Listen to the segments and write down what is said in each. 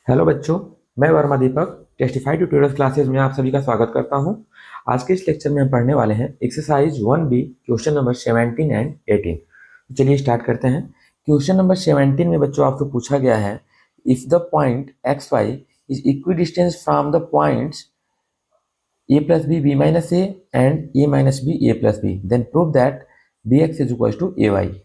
Hello बच्चों, मैं वर्मा दीपक testify tutorial classes में आप सभी का स्वागत करता हूं। आज के इस लेक्चर में हम पढ़ने वाले हैं exercise 1B question number 17 and 18। तो चलिए स्टार्ट करते हैं। क्वेश्चन नंबर 17 में बच्चों आपसे पूछा गया है, if the point x y is equidistant from the points a plus b minus a and a minus b a plus b, then prove that b x is equal to a y.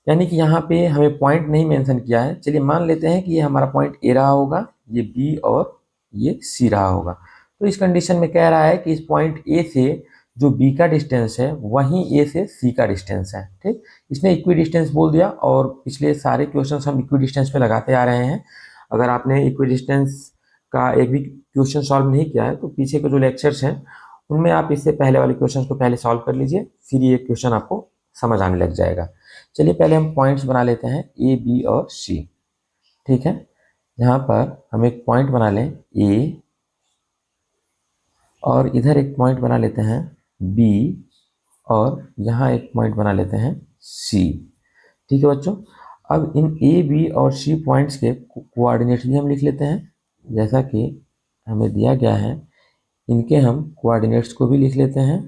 यानी कि यहाँ पे हमें point नहीं mention किया है। चलिए मान लेते हैं कि ये हमारा पॉइंट ए रहा होगा, ये बी और ये सी रहा होगा। तो इस कंडीशन में कह रहा है कि इस पॉइंट ए से जो बी का डिस्टेंस है वहीं ए से सी का डिस्टेंस है। ठीक, इसने इक्वी डिस्टेंस बोल दिया और पिछले सारे क्वेश्चंस हम इक्वी डिस्टेंस पे लगाते आ रहे हैं। अगर आपने इक्वी डिस्टेंस का एक भी क्वेश्चन सॉल्व नहीं किया है तो पीछे के जो लेक्चर्स हैं उनमें आप इससे पहले वाले क्वेश्चन को पहले सॉल्व कर लीजिए, फिर ये क्वेश्चन आपको समझ आने लग जाएगा। चलिए पहले हम पॉइंट्स बना लेते हैं ए बी और सी। ठीक है, यहाँ पर हम एक पॉइंट बना लें ए और इधर एक पॉइंट बना लेते हैं बी और यहाँ एक पॉइंट बना लेते हैं सी। ठीक है बच्चों, अब इन ए बी और सी पॉइंट्स के कोऑर्डिनेट्स भी हम लिख लेते हैं। जैसा कि हमें दिया गया है इनके हम कोऑर्डिनेट्स को भी लिख लेते हैं।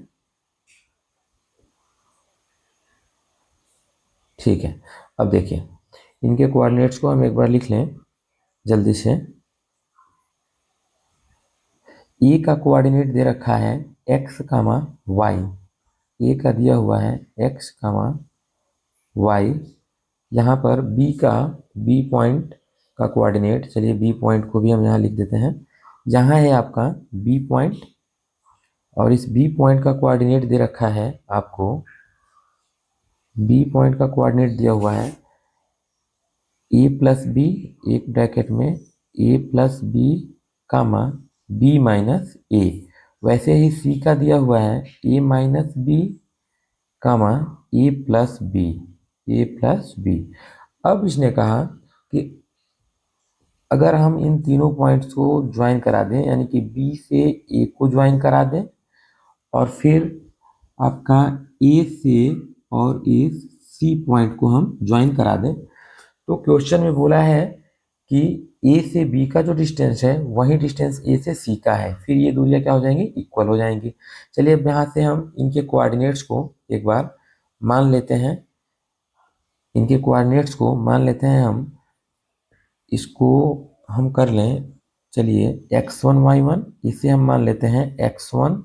ठीक है, अब देखिए इनके कोऑर्डिनेट्स को हम एक बार लिख लें जल्दी से। ए का कोऑर्डिनेट दे रखा है एक्स कामा वाई, ए का दिया हुआ है एक्स कामा वाई। यहाँ पर बी पॉइंट का कोऑर्डिनेट, चलिए बी पॉइंट को भी हम यहाँ लिख देते हैं। यहाँ है आपका बी पॉइंट और इस बी पॉइंट का कोऑर्डिनेट दे रखा है आपको, बी पॉइंट का कोऑर्डिनेट दिया हुआ है ए प्लस बी, एक ब्रैकेट में a plus B comma B minus ए। वैसे ही सी का दिया हुआ है ए minus B comma A plus B, a plus B. अब इसने कहा कि अगर हम इन तीनों पॉइंट्स को ज्वाइन करा दें, यानी कि बी से ए को ज्वाइन करा दें और फिर आपका ए से और ए सी पॉइंट को हम ज्वाइन करा दें, तो क्वेश्चन में बोला है कि ए से बी का जो डिस्टेंस है वही डिस्टेंस ए से सी का है, फिर ये दूरियां क्या हो जाएंगी, इक्वल हो जाएंगी। चलिए अब यहाँ से हम इनके कोऑर्डिनेट्स को एक बार मान लेते हैं। इनके कोऑर्डिनेट्स को मान लेते हैं हम, इसको हम कर लें। चलिए x1 y1 इसे हम मान लेते हैं x1,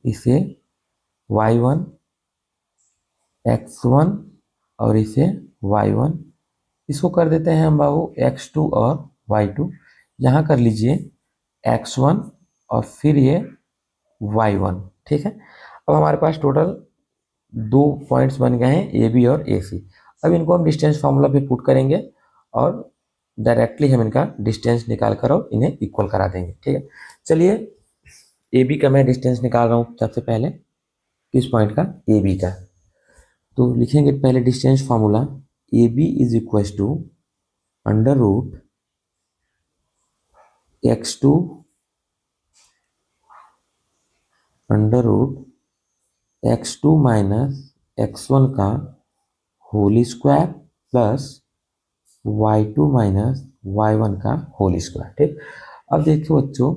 इसे y1 x1 और इसे y1, इसको कर देते हैं हम बाबू x2 और y2। यहाँ कर लीजिए x1 और फिर ये y1। ठीक है, अब हमारे पास टोटल दो पॉइंट्स बन गए हैं ए बी और ए सी। अब इनको हम डिस्टेंस फार्मूला पे पुट करेंगे और डायरेक्टली हम इनका डिस्टेंस निकाल कर और इन्हें इक्वल करा देंगे। ठीक है, चलिए ए बी का मैं डिस्टेंस निकाल रहा हूँ सबसे पहले, किस पॉइंट का, ए बी का। तो लिखेंगे पहले distance formula, a B is equal to under root x2 under root x2 minus x1 का whole square plus y2 minus y1 का होल स्क्वायर। ठीक, अब देखिए बच्चों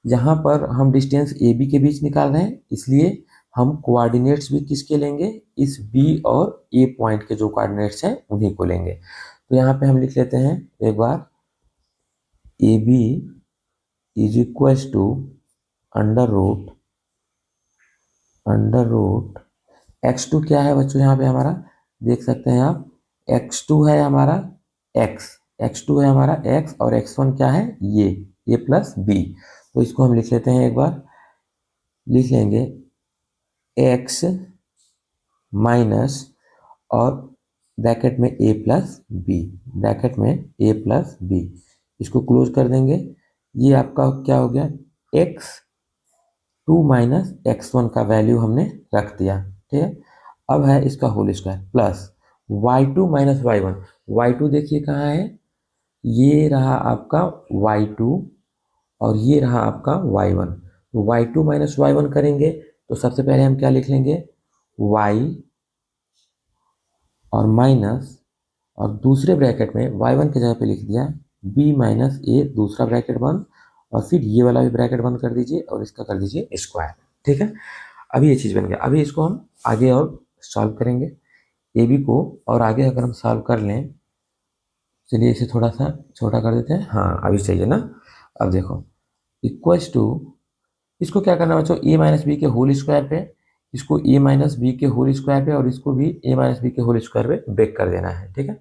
यहाँ पर हम डिस्टेंस ए बी के बीच निकाल रहे हैं, इसलिए हम कोऑर्डिनेट्स भी किसके लेंगे, इस बी और ए पॉइंट के जो कोऑर्डिनेट्स हैं उन्हीं को लेंगे। तो यहाँ पे हम लिख लेते हैं एक बार, A B is equal to under root x2 क्या है बच्चों, यहाँ पे हमारा देख सकते हैं आप, x2 है हमारा x2 है हमारा x और x1 क्या है, ये प्लस बी। तो इसको हम लिख लेते हैं एक बार, लिख लेंगे x माइनस और ब्रैकेट में a प्लस बी, ब्रैकेट में a प्लस बी, इसको क्लोज कर देंगे। ये आपका क्या हो गया, x2 माइनस x1 का वैल्यू हमने रख दिया। ठीक है, अब है इसका whole square plus y2 minus y1, y2 देखिए कहाँ है, ये रहा आपका y2 और ये रहा आपका y1। तो y2 माइनस y1 करेंगे तो सबसे पहले हम क्या लिख लेंगे, y और माइनस और दूसरे ब्रैकेट में y1 की जगह पे लिख दिया बी माइनस ए दूसरा ब्रैकेट बंद, और फिर ये वाला भी ब्रैकेट बंद कर दीजिए और इसका कर दीजिए स्क्वायर। ठीक है, अभी ये चीज़ बन गया। अभी इसको हम आगे और सॉल्व करेंगे ए बी को, और आगे अगर हम सॉल्व कर लें, चलिए इसे थोड़ा सा छोटा कर देते हैं। हाँ अभी चाहिए ना। अब देखो इक्वल्स टू, इसको क्या करना है बच्चों, ए माइनस बी के होल स्क्वायर पे, इसको ए माइनस बी के होल स्क्वायर पे, और इसको भी ए माइनस बी के होल स्क्वायर पे ब्रेक कर देना है। ठीक है,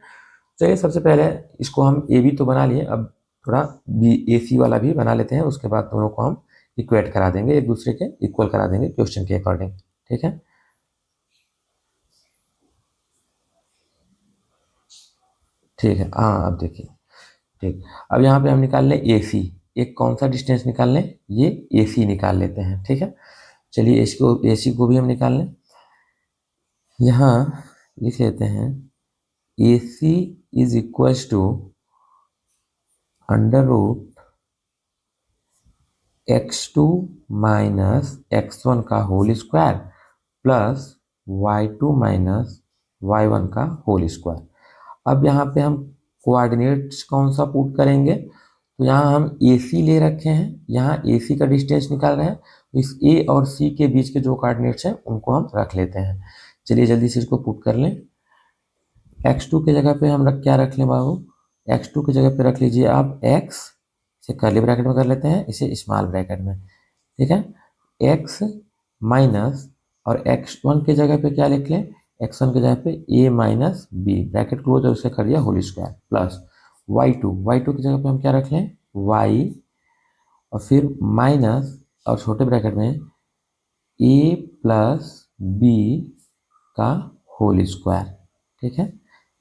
चलिए सबसे पहले इसको हम ए बी तो बना लिए, अब थोड़ा बी ए सी वाला भी बना लेते हैं, उसके बाद दोनों को हम इक्वेट करा देंगे, एक दूसरे के इक्वल करा देंगे क्वेश्चन के अकॉर्डिंग। ठीक है, ठीक है, हाँ अब देखिए। ठीक, अब यहाँ पे हम निकाल लें ए सी, एक कौन सा डिस्टेंस निकाल लें, ये ए सी निकाल लेते हैं। ठीक है, चलिए इसको ए सी को भी हम निकाल लें, यहाँ लिख लेते हैं A C is equals to under root x2 minus x1 का whole square plus y2 minus y1 का होल स्क्वायर। अब यहाँ पे हम कोऑर्डिनेट्स कौन सा पुट करेंगे, तो यहाँ हम ए सी ले रखे हैं, यहाँ ए सी का डिस्टेंस निकाल रहे हैं, इस ए और सी के बीच के जो कोऑर्डिनेट्स हैं उनको हम रख लेते हैं। चलिए जल्दी से इसको पुट कर लें। x2 के जगह पे हम क्या रख लें बाबू, x2 की जगह पे रख लीजिए आप x, इसे कर्ली ब्रैकेट में कर लेते हैं, इसे स्मॉल ब्रैकेट में। ठीक है, x माइनस, और x1 के जगह पे क्या लिख लें, x1 के जगह पे a minus b, bracket close और उसे कर दिया होल स्क्वायर, प्लस y2 की जगह पे हम क्या रख लें, y, और फिर माइनस और छोटे ब्रैकेट में a प्लस बी का होल स्क्वायर। ठीक है,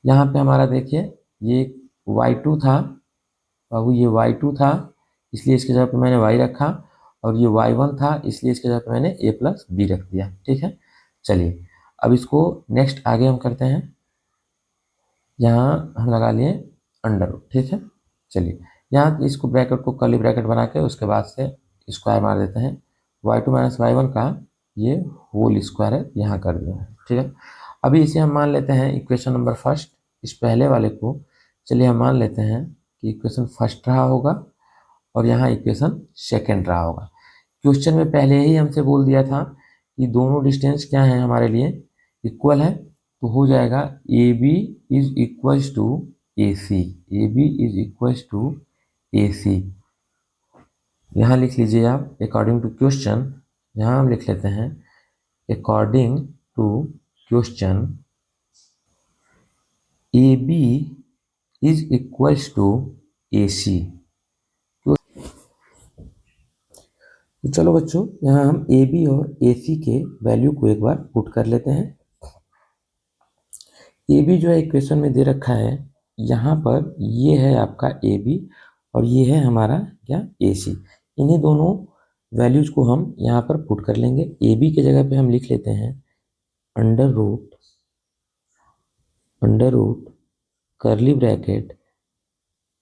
यहाँ पे हमारा देखिए ये y2 था बाबू, ये y2 था इसलिए इसके जगह पे मैंने y रखा, और ये y1 था इसलिए इसके जगह पे मैंने a प्लस बी रख दिया। ठीक है, चलिए अब इसको नेक्स्ट आगे हम करते हैं, यहाँ हम लगा लिए अंडर रूट। ठीक है, चलिए यहाँ इसको ब्रैकेट को कर्ली ब्रैकेट बना के उसके बाद से स्क्वायर मार देते हैं, y2 माइनस y1 का ये होल स्क्वायर है, यहाँ कर दिया है। ठीक है, अभी इसे हम मान लेते हैं इक्वेशन नंबर फर्स्ट, इस पहले वाले को चलिए हम मान लेते हैं कि इक्वेशन फर्स्ट रहा होगा, और यहाँ इक्वेशन सेकेंड रहा होगा। क्वेश्चन में पहले ही हमसे बोल दिया था कि दोनों डिस्टेंस क्या है हमारे लिए, इक्वल है, तो हो जाएगा A B is equals to A C, A B is equals to A C. यहाँ लिख लीजिए आप अकॉर्डिंग टू क्वेश्चन, यहाँ हम लिख लेते हैं according to question A B is equals to A C. तो चलो बच्चों यहाँ हम ए बी और ए सी के वैल्यू को एक बार पुट कर लेते हैं। ए बी जो है इक्वेशन में दे रखा है, यहाँ पर ये है आपका ए बी और ये है हमारा क्या ए सी, इन्हीं दोनों वैल्यूज को हम यहाँ पर पुट कर लेंगे। ए बी के जगह पे हम लिख लेते हैं under root curly bracket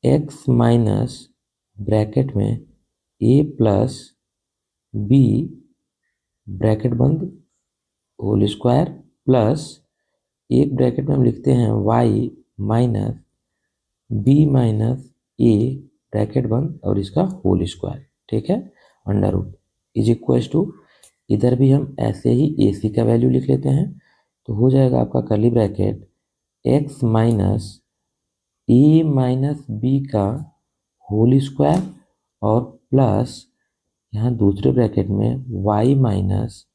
x minus bracket में ए प्लस बी ब्रैकेट बंद होल स्क्वायर, प्लस एक ब्रैकेट में हम लिखते हैं y minus b minus a bracket बंद और इसका होल स्क्वायर। ठीक है, under root is equal to, इधर भी हम ऐसे ही ए सी का वैल्यू लिख लेते हैं, तो हो जाएगा आपका curly bracket x minus a minus b का होल स्क्वायर और प्लस यहाँ दूसरे ब्रैकेट में y minus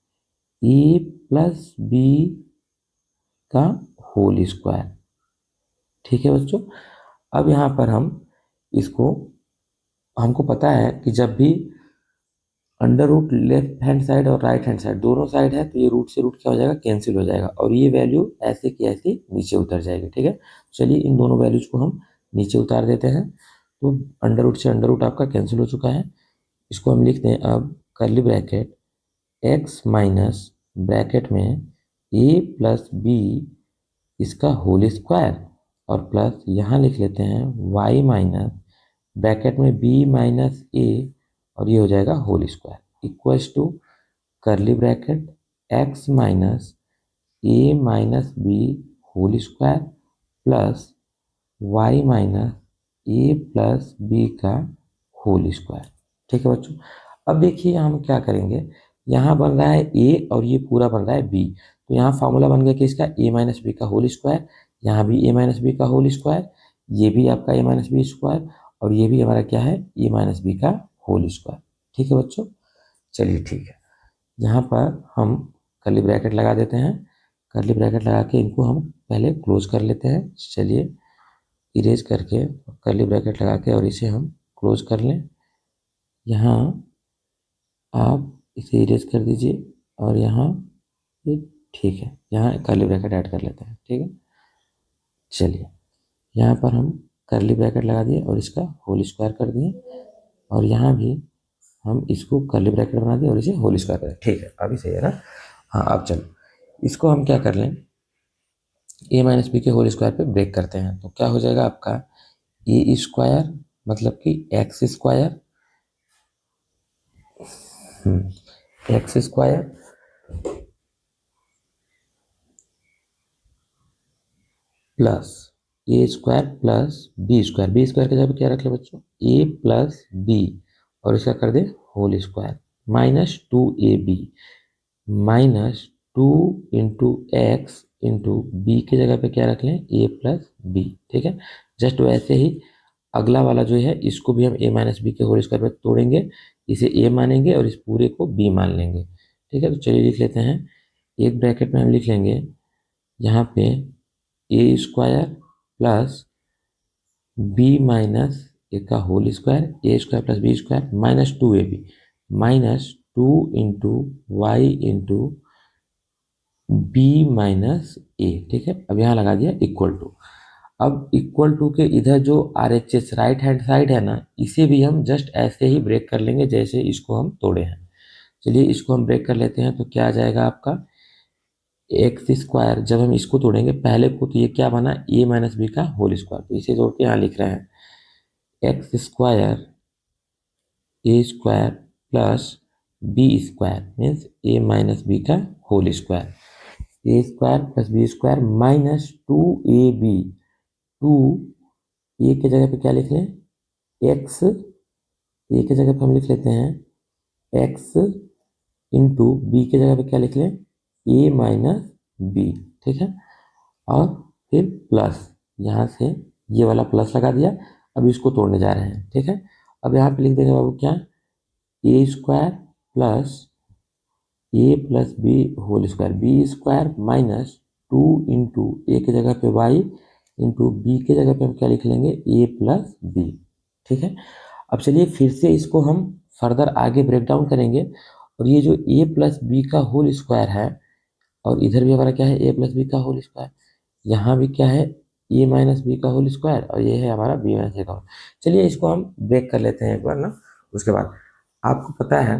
a plus b का होल स्क्वायर। ठीक है बच्चों, अब यहाँ पर हम इसको, हमको पता है कि जब भी under root left hand side और राइट हैंड साइड दोनों साइड है तो ये रूट से रूट क्या हो जाएगा, कैंसिल हो जाएगा, और ये वैल्यू ऐसे की ऐसी नीचे उतर जाएगी। ठीक है, चलिए इन दोनों वैल्यूज को हम नीचे उतार देते हैं, तो अंडर रूट से अंडर रूट आपका कैंसिल हो चुका है। इसको हम लिखते हैं अब curly bracket x minus bracket में ए प्लस बी इसका होल स्क्वायर, और प्लस यहाँ लिख लेते हैं y माइनस ब्रैकेट में b माइनस ए, और ये हो जाएगा whole square equals to curly bracket x minus a minus b whole square plus y minus a plus b का होल स्क्वायर। ठीक है बच्चों, अब देखिए हम क्या करेंगे, यहाँ बन रहा है ए और ये पूरा बन रहा है बी, तो यहाँ फार्मूला बन गया कि इसका ए माइनस बी का होल स्क्वायर, यहाँ भी ए माइनस बी का होल स्क्वायर, ये भी आपका ए माइनस बी स्क्वायर, और ये भी हमारा क्या है, ए माइनस बी का होल स्क्वायर। ठीक है बच्चों, चलिए ठीक है, यहाँ पर हम कर्ली ब्रैकेट लगा देते हैं, कर्ली ब्रैकेट लगा के इनको हम पहले क्लोज कर लेते हैं। चलिए इरेज करके कर्ली ब्रैकेट लगा के और इसे हम क्लोज कर लें। यहाँ आप इसे इरेज कर दीजिए और यहाँ ये ठीक है, यहाँ कर्ली ब्रैकेट ऐड कर लेते हैं। ठीक है, चलिए यहाँ पर हम कर्ली ब्रैकेट लगा दिए और इसका होल स्क्वायर कर दिए, और यहाँ भी हम इसको कर्ली ब्रैकेट बना दिए और इसे होल स्क्वायर कर दिए। ठीक है, अभी सही है ना। हाँ, अब चलो इसको हम क्या कर लें, ए माइनस बी के होल स्क्वायर पे ब्रेक करते हैं, तो क्या हो जाएगा आपका ए स्क्वायर मतलब कि x square, x square plus a square plus b square, b square के जगह पे क्या रख ले बच्चों, ए प्लस बी, और इसका कर दे whole square, minus 2ab, minus 2 into x into b के जगह पे क्या रख लें, ए प्लस बी। ठीक है, जस्ट वैसे ही अगला वाला जो है इसको भी हम ए माइनस बी के होल स्क्वायर पे तोड़ेंगे, इसे ए मानेंगे और इस पूरे को बी मान लेंगे। ठीक है, तो चलिए लिख लेते हैं, एक ब्रैकेट में हम लिख लेंगे यहाँ पे a square plus b minus a का whole square, a square plus b square minus 2ab, minus 2 into y into b minus a. ठीक है, अब यहाँ लगा दिया इक्वल टू, अब इक्वल टू के इधर जो R H S right hand side है ना, इसे भी हम जस्ट ऐसे ही ब्रेक कर लेंगे जैसे इसको हम तोड़े हैं। चलिए इसको हम ब्रेक कर लेते हैं, तो क्या आ जाएगा आपका एक्स स्क्वायर, जब हम इसको तोड़ेंगे पहले को, तो ये क्या बना, ए माइनस बी का होल स्क्वायर, तो इसे जोड़ के यहाँ लिख रहे हैं x square a square plus b square means a minus b का whole square, a square plus b square minus 2ab, 2 a के जगह पे क्या लिख लें, एक्स, ए के जगह पे हम लिख लेते हैं एक्स इंटू बी के जगह पे क्या लिख लें, ए माइनस बी। ठीक है, और फिर प्लस, यहाँ से ये वाला प्लस लगा दिया, अब इसको तोड़ने जा रहे हैं। ठीक है, अब यहाँ पे लिख देंगे बाबू क्या, a square plus a plus b whole square, b square minus 2 into a के जगह पे वाई इंटू बी के जगह पे हम क्या लिख लेंगे, ए प्लस बी। ठीक है, अब चलिए फिर से इसको हम फर्दर आगे ब्रेक डाउन करेंगे, और ये जो ए प्लस बी का होल स्क्वायर है, और इधर भी हमारा क्या है, ए प्लस बी का होल स्क्वायर, यहाँ भी क्या है, ए माइनस बी का होल स्क्वायर, और ये है हमारा बी माइनस ए का होल। चलिए इसको हम ब्रेक कर लेते हैं एक बार ना, उसके बाद आपको पता है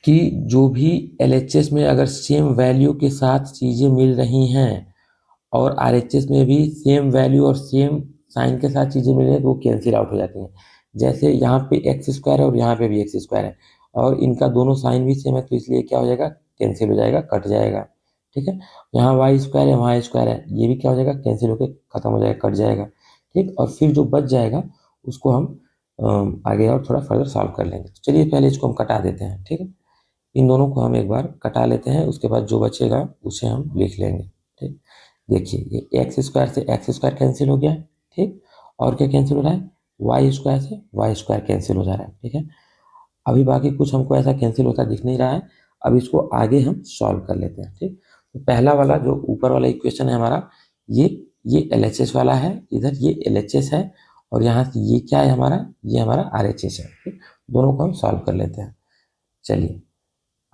कि जो भी LHS में अगर सेम वैल्यू के साथ चीज़ें मिल रही हैं और RHS में भी सेम वैल्यू और सेम साइन के साथ चीज़ें मिल रही हैं, तो वो कैंसिल आउट हो जाती हैं। जैसे यहाँ पे एक्स स्क्वायर है और यहाँ पे भी एक्स स्क्वायर है, और इनका दोनों साइन भी सेम है, तो इसलिए क्या हो जाएगा, कैंसिल हो जाएगा, कट जाएगा। ठीक है, यहाँ वाई स्क्वायर है, वहाँ स्क्वायर है, ये भी क्या हो जाएगा, कैंसिल होकर खत्म हो जाएगा, कट जाएगा। ठीक, और फिर जो बच जाएगा उसको हम आगे और थोड़ा फर्दर सॉल्व कर लेंगे। तो चलिए पहले इसको हम कटा देते हैं। ठीक है, इन दोनों को हम एक बार कटा लेते हैं, उसके बाद जो बचेगा उसे हम लिख लेंगे। ठीक, देखिए ये एक्स स्क्वायर से एक्स स्क्वायर कैंसिल हो गया। ठीक, और क्या कैंसिल हो रहा है, वाई स्क्वायर से वाई स्क्वायर कैंसिल हो जा रहा है। ठीक है, अभी बाकी कुछ हमको ऐसा कैंसिल होता दिख नहीं रहा है, अब इसको आगे हम सॉल्व कर लेते हैं। ठीक, तो पहला वाला जो ऊपर वाला इक्वेशन है हमारा, ये LHS वाला है, इधर ये LHS है, और यहाँ से ये क्या है हमारा, ये हमारा RHS है। ठीक, दोनों को हम सॉल्व कर लेते हैं। चलिए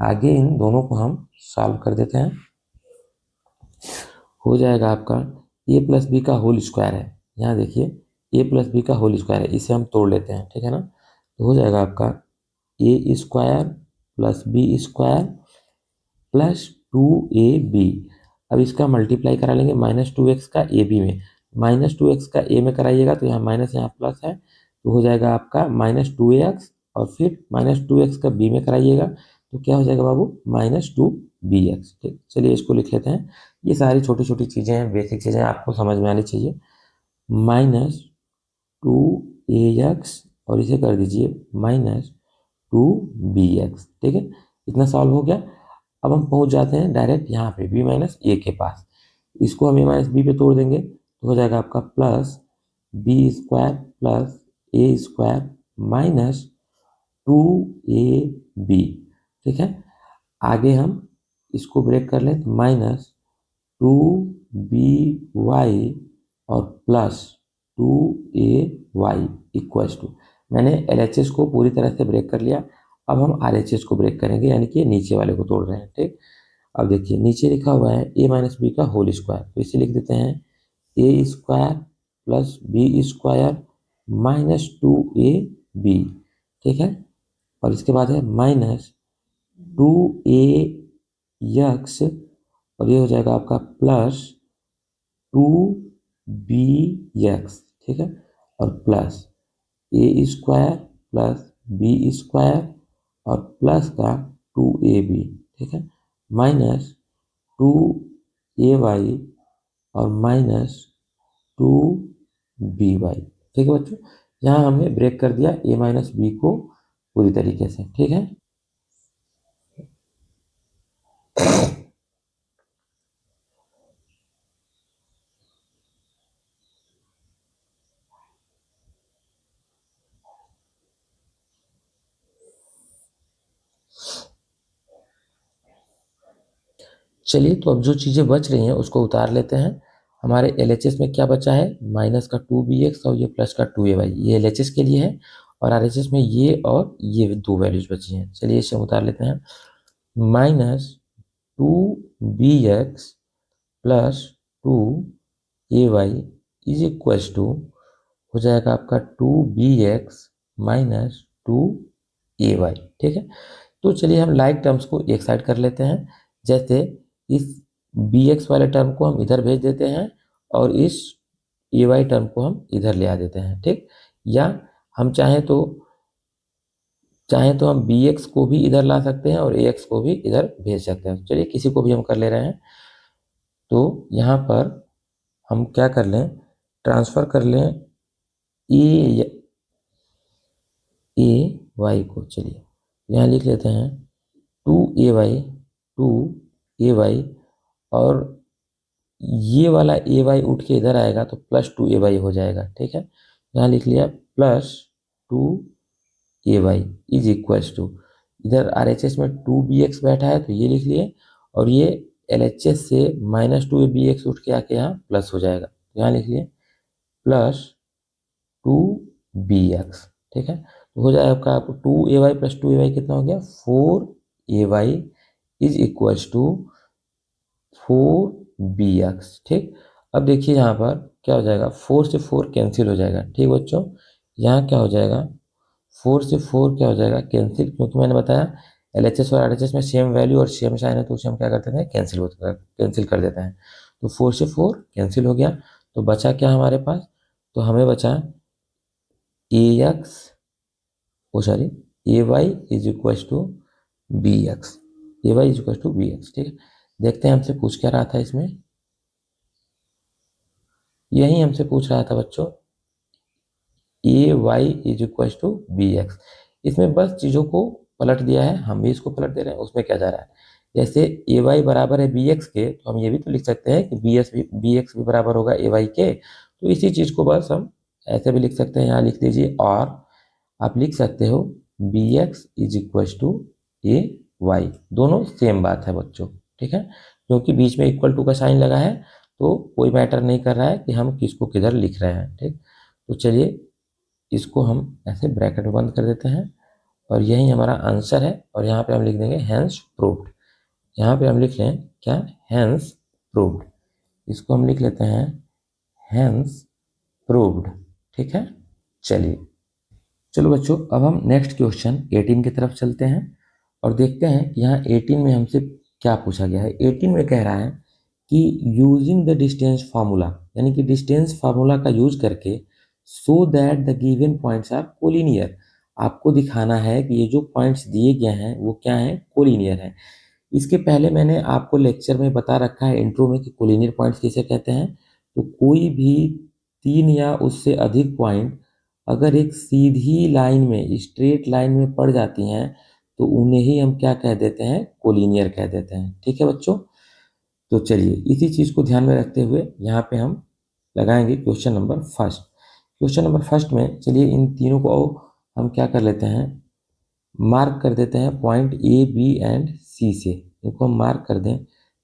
आगे इन दोनों को हम सॉल्व कर देते हैं, हो जाएगा आपका ए प्लस बी का होल स्क्वायर है, यहाँ देखिए ए प्लस बी का होल स्क्वायर है, इसे हम तोड़ लेते हैं। ठीक है ना, तो हो जाएगा आपका a square plus b square plus 2ab, अब इसका मल्टीप्लाई करा लेंगे माइनस 2x का ए बी में, माइनस 2x का ए में कराइएगा तो यहाँ माइनस यहाँ प्लस है, तो हो जाएगा आपका माइनस 2x, और फिर माइनस 2x का बी में कराइएगा तो क्या हो जाएगा बाबू, माइनस 2bx। ठीक, चलिए इसको लिख लेते हैं। ये सारी छोटी छोटी चीज़ें हैं, बेसिक चीज़ें आपको समझ में आनी चाहिए। माइनस 2ax और इसे कर दीजिए माइनस 2bx। ठीक है, इतना सॉल्व हो गया। अब हम पहुंच जाते हैं डायरेक्ट यहाँ पे b माइनस ए के पास। इसको हम a माइनस बी पे तोड़ देंगे तो हो जाएगा आपका plus b square plus a square minus 2ab। ठीक है, आगे हम इसको ब्रेक कर लें तो माइनस 2by और प्लस 2ay इक्वल्स टू, मैंने LHS को पूरी तरह से ब्रेक कर लिया। अब हम RHS को ब्रेक करेंगे, यानी कि नीचे वाले को तोड़ रहे हैं। ठीक, अब देखिए नीचे लिखा हुआ है a माइनस बी का होल स्क्वायर, तो इसे लिख देते हैं a square plus b square minus 2ab। ठीक है, और इसके बाद है माइनस 2ax और ये हो जाएगा आपका प्लस 2bx। ठीक है, और plus a square plus b square और प्लस का 2ab। ठीक है, माइनस 2ay और माइनस 2by। ठीक है बच्चों, यहाँ हमने ब्रेक कर दिया a माइनस बी को पूरी तरीके से। ठीक है, चलिए तो अब जो चीज़ें बच रही हैं उसको उतार लेते हैं। हमारे LHS में क्या बचा है, माइनस का 2bx और ये प्लस का 2ay, ये LHS के लिए है। और RHS में ये और ये दो वैल्यूज बची हैं। चलिए इसे उतार लेते हैं। Minus 2bx plus 2ay is equals to हो जाएगा आपका 2bx माइनस 2ay। ठीक है, तो चलिए हम लाइक टर्म्स को एक साइड कर लेते हैं। जैसे इस bx वाले टर्म को हम इधर भेज देते हैं और इस ay टर्म को हम इधर ले आ देते हैं। ठीक, या हम चाहें तो हम bx को भी इधर ला सकते हैं और ax को भी इधर भेज सकते हैं। चलिए किसी को भी हम कर ले रहे हैं। तो यहाँ पर हम क्या कर लें, ट्रांसफर कर लें ए वाई को। चलिए यहाँ लिख लेते हैं 2ay और ये वाला ay उठ के इधर आएगा तो प्लस 2ay हो जाएगा। ठीक है, यहाँ लिख लिया plus 2ay is equals to, इधर RHS में 2bx बैठा है तो ये लिख लिए और ये LHS से माइनस 2bx उठ के आके यहाँ प्लस हो जाएगा, यहाँ लिख लिए प्लस 2bx। ठीक है, तो हो जाएगा आपका 2ay प्लस 2ay कितना हो गया, 4ay is equals to 4bx। ठीक, अब देखिए यहाँ पर क्या हो जाएगा, 4 से 4 कैंसिल हो जाएगा। ठीक बच्चों, यहाँ क्या हो जाएगा, 4 से 4 क्या हो जाएगा कैंसिल, क्योंकि मैंने बताया LHS और RHS में सेम वैल्यू और सेम साइन है तो उसे हम क्या करते हैं, कैंसिल कर देते हैं। तो 4 से 4 कैंसिल हो गया, तो बचा क्या हमारे पास, तो हमें बचा ax oh sorry ay is equal to bx, ay is equal to bx। ठीक है, देखते हैं हमसे पूछ क्या रहा था इसमें, यही हमसे पूछ रहा था बच्चों ay is equal to bx। इसमें बस चीज़ों को पलट दिया है, हम भी इसको पलट दे रहे हैं। उसमें क्या जा रहा है, जैसे ay बराबर है bx के तो हम ये भी तो लिख सकते हैं कि bx भी बराबर होगा ay के। तो इसी चीज़ को बस हम ऐसे भी लिख सकते हैं, यहाँ लिख दीजिए। और आप लिख सकते हो bx is equal to ay, दोनों सेम बात है बच्चों। ठीक है, क्योंकि बीच में इक्वल टू का साइन लगा है तो कोई मैटर नहीं कर रहा है कि हम किसको किधर लिख रहे हैं। ठीक, तो चलिए इसको हम ऐसे ब्रैकेट में बंद कर देते हैं और यही हमारा आंसर है। और यहाँ पे हम लिख देंगे हैंस प्रूव्ड, यहाँ पे हम लिख लें क्या, हैंस प्रूव्ड, इसको हम लिख लेते हैं हैंस प्रूव्ड। ठीक है, चलिए चलो बच्चों अब हम नेक्स्ट क्वेश्चन 18 की तरफ चलते हैं और देखते हैं कि यहाँ 18 में हमसे क्या पूछा गया है। 18 में कह रहा है कि यूजिंग द डिस्टेंस फार्मूला, यानी कि डिस्टेंस फार्मूला का यूज करके so that the given points are collinear, आपको दिखाना है कि ये जो पॉइंट्स दिए गए हैं वो क्या हैं, कोलिनियर हैं। इसके पहले मैंने आपको लेक्चर में बता रखा है इंट्रो में कि कोलिनियर पॉइंट्स किसे कहते हैं। तो कोई भी 3 या उससे अधिक पॉइंट अगर एक सीधी लाइन में, स्ट्रेट लाइन में पड़ जाती हैं तो उन्हें ही हम क्या कह देते हैं, कोलिनियर कह देते हैं। ठीक है बच्चों, तो चलिए इसी चीज को ध्यान में रखते हुए यहाँ पे हम लगाएंगे question number first. Question number first में चलिए इन तीनों को हम क्या कर लेते हैं, मार्क कर देते हैं पॉइंट ए बी एंड सी से। इनको हम मार्क कर दें।